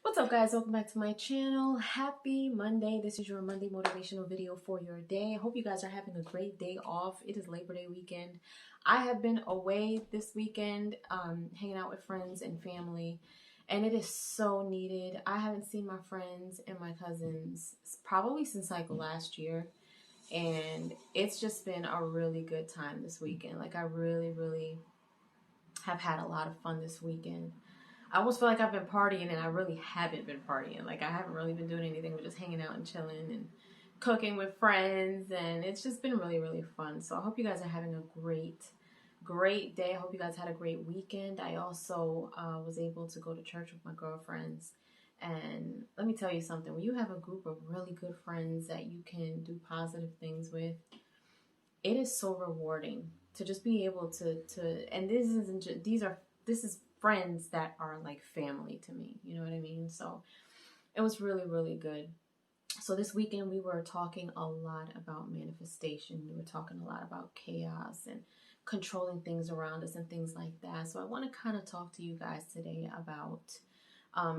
What's up, guys? Welcome back to my channel. Happy Monday. This is your Monday motivational video for your day. I hope you guys are having a great day off. It is Labor Day weekend. I have been away this weekend, hanging out with friends and family, and it is so needed. I haven't seen my friends and my cousins probably since like last year, and it's just been a really good time this weekend. Like, I really have had a lot of fun this weekend. I almost feel like I've been partying, and I really haven't been partying. Like, I haven't really been doing anything but just hanging out and chilling and cooking with friends, and it's just been really fun. So I hope you guys are having a great day. I hope you guys had a great weekend. I also was able to go to church with my girlfriends, and let me tell you something. When you have a group of really good friends that you can do positive things with, it is so rewarding to just be able to and this isn't just, this is friends that are like family to me, you know what I mean? So it was really good. So this weekend we were talking a lot about manifestation. We were talking a lot about chaos and controlling things around us and things like that. So I want to kind of talk to you guys today about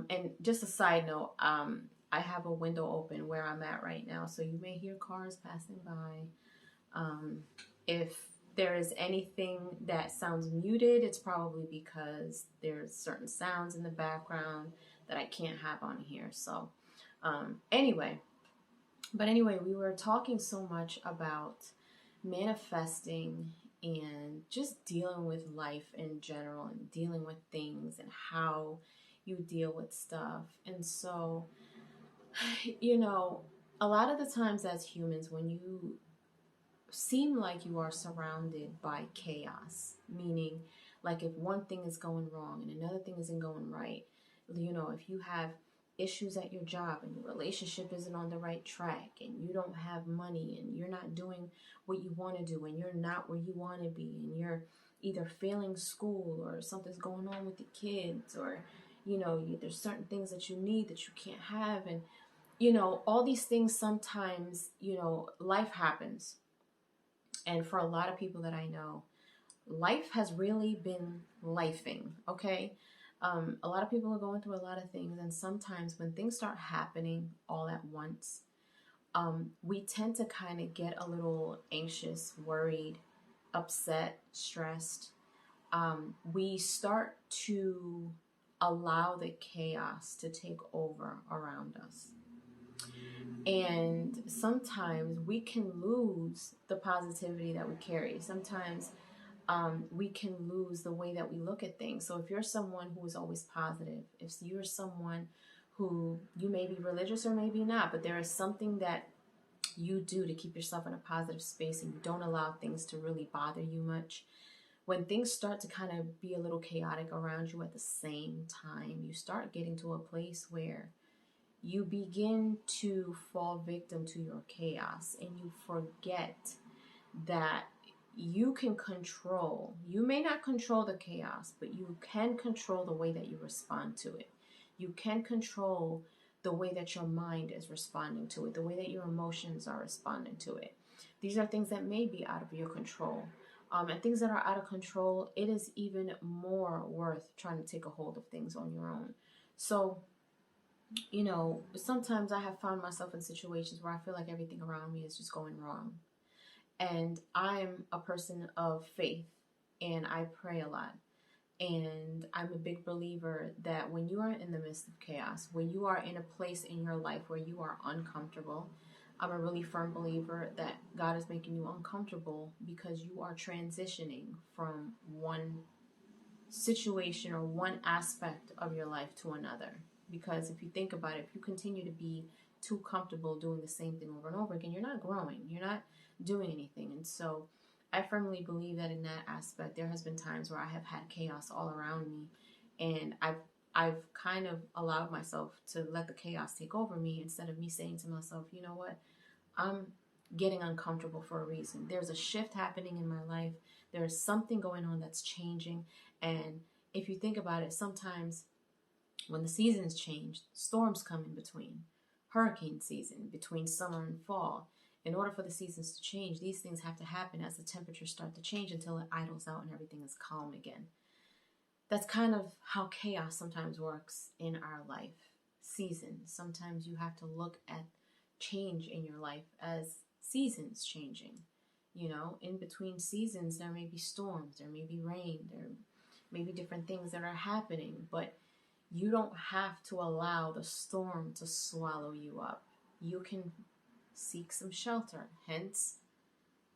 and just a side note, I have a window open where I'm at right now, so you may hear cars passing by. If there is anything that sounds muted, it's probably because there's certain sounds in the background that I can't have on here. So anyway, we were talking so much about manifesting and just dealing with life in general and dealing with things and how you deal with stuff. And so, you know, a lot of the times as humans, when you seem like you are surrounded by chaos, meaning like if one thing is going wrong and another thing isn't going right, you know, if you have issues at your job and your relationship isn't on the right track and you don't have money and you're not doing what you want to do and you're not where you want to be and you're either failing school or something's going on with the kids, or you know, there's certain things that you need that you can't have, and you know, all these things, sometimes, you know, life happens. And for a lot of people that I know, life has really been lifing, okay? A lot of people are going through a lot of things, and sometimes when things start happening all at once, we tend to kind of get a little anxious, worried, upset, stressed. We start to allow the chaos to take over around us. And sometimes we can lose the positivity that we carry. Sometimes we can lose the way that we look at things. So if you're someone who is always positive, if you're someone who, you may be religious or maybe not, but there is something that you do to keep yourself in a positive space and you don't allow things to really bother you much, when things start to kind of be a little chaotic around you at the same time, you start getting to a place where you begin to fall victim to your chaos and you forget that you can control. You may not control the chaos, but you can control the way that you respond to it. You can control the way that your mind is responding to it, the way that your emotions are responding to it. These are things that may be out of your control. And things that are out of control, it is even more worth trying to take a hold of things on your own. So, you know, sometimes I have found myself in situations where I feel like everything around me is just going wrong. And I'm a person of faith and I pray a lot. And I'm a big believer that when you are in the midst of chaos, when you are in a place in your life where you are uncomfortable, I'm a really firm believer that God is making you uncomfortable because you are transitioning from one situation or one aspect of your life to another. Because if you think about it, if you continue to be too comfortable doing the same thing over and over again, you're not growing, you're not doing anything. And so I firmly believe that in that aspect, there has been times where I have had chaos all around me, and I've kind of allowed myself to let the chaos take over me instead of me saying to myself, you know what, I'm getting uncomfortable for a reason. There's a shift happening in my life. There's something going on that's changing. And if you think about it, sometimes when the seasons change, storms come in between, hurricane season, between summer and fall. In order for the seasons to change, these things have to happen as the temperatures start to change until it idles out and everything is calm again. That's kind of how chaos sometimes works in our life. seasons. Sometimes you have to look at change in your life as seasons changing. You know, in between seasons, there may be storms, there may be rain, there may be different things that are happening, but you don't have to allow the storm to swallow you up. You can seek some shelter. Hence,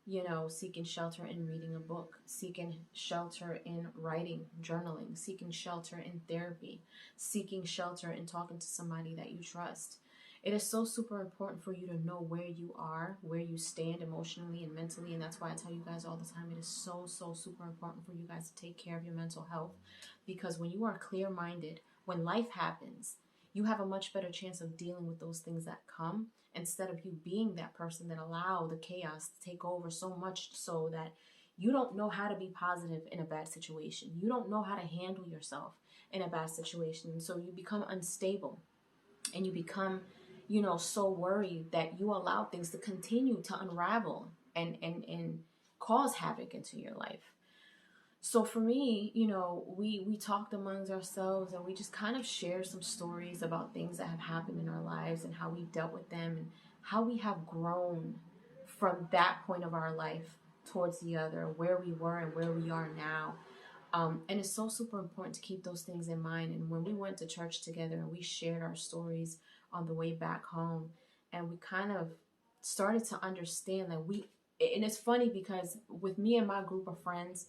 you know, seeking shelter in reading a book, seeking shelter in writing, journaling, seeking shelter in therapy, seeking shelter in talking to somebody that you trust. It is so super important for you to know where you are, where you stand emotionally and mentally. And that's why I tell you guys all the time, it is so super important for you guys to take care of your mental health. Because when you are clear-minded, when life happens, you have a much better chance of dealing with those things that come, instead of you being that person that allow the chaos to take over so much so that you don't know how to be positive in a bad situation. You don't know how to handle yourself in a bad situation. So you become unstable and you become, you know, so worried that you allow things to continue to unravel and cause havoc into your life. So for me, you know, we talked amongst ourselves and we just kind of shared some stories about things that have happened in our lives and how we dealt with them and how we have grown from that point of our life towards the other, where we were and where we are now. And it's so super important to keep those things in mind. And when we went to church together and we shared our stories on the way back home, and we kind of started to understand that and it's funny because with me and my group of friends,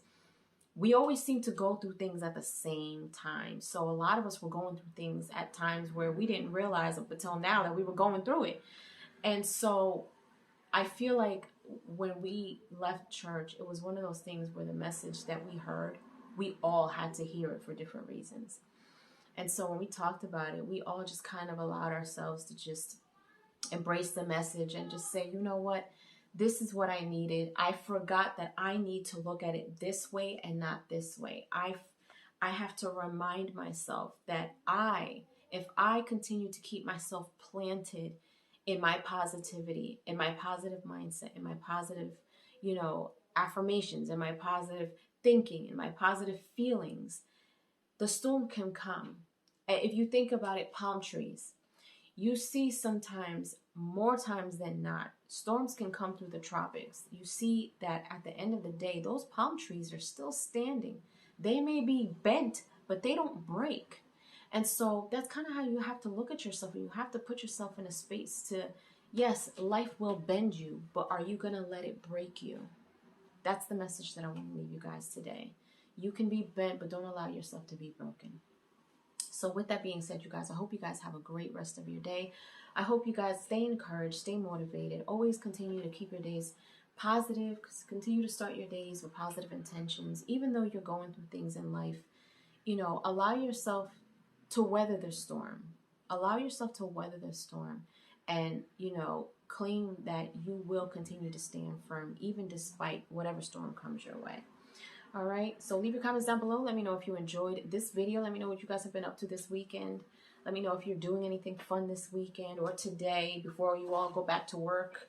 we always seem to go through things at the same time. So a lot of us were going through things at times where we didn't realize up until now that we were going through it. And so I feel like when we left church, it was one of those things where the message that we heard, we all had to hear it for different reasons. And so when we talked about it, we all just kind of allowed ourselves to just embrace the message and just say, you know what? This is what I needed. I forgot that I need to look at it this way and not this way. I have to remind myself that if I continue to keep myself planted in my positivity, in my positive mindset, in my positive, you know, affirmations, in my positive thinking, in my positive feelings, the storm can come. If you think about it, palm trees, you see sometimes, more times than not, storms can come through the tropics. You see that at the end of the day, those palm trees are still standing. They may be bent, but they don't break. And so that's kind of how you have to look at yourself. You have to put yourself in a space to, yes, life will bend you, but are you going to let it break you? That's the message that I want to leave you guys today. You can be bent, but don't allow yourself to be broken. So with that being said, you guys, I hope you guys have a great rest of your day. I hope you guys stay encouraged, stay motivated. Always continue to keep your days positive. Continue to start your days with positive intentions. Even though you're going through things in life, you know, allow yourself to weather the storm. Allow yourself to weather the storm. And, you know, claim that you will continue to stand firm, even despite whatever storm comes your way. All right, so leave your comments down below. Let me know if you enjoyed this video. Let me know what you guys have been up to this weekend. Let me know if you're doing anything fun this weekend or today before you all go back to work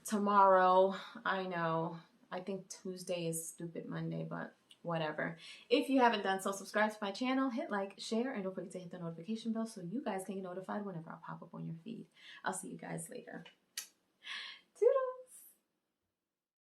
tomorrow. I know, I think Tuesday is stupid Monday, but whatever. If you haven't done so, subscribe to my channel, hit like, share, and don't forget to hit the notification bell so you guys can get notified whenever I pop up on your feed. I'll see you guys later.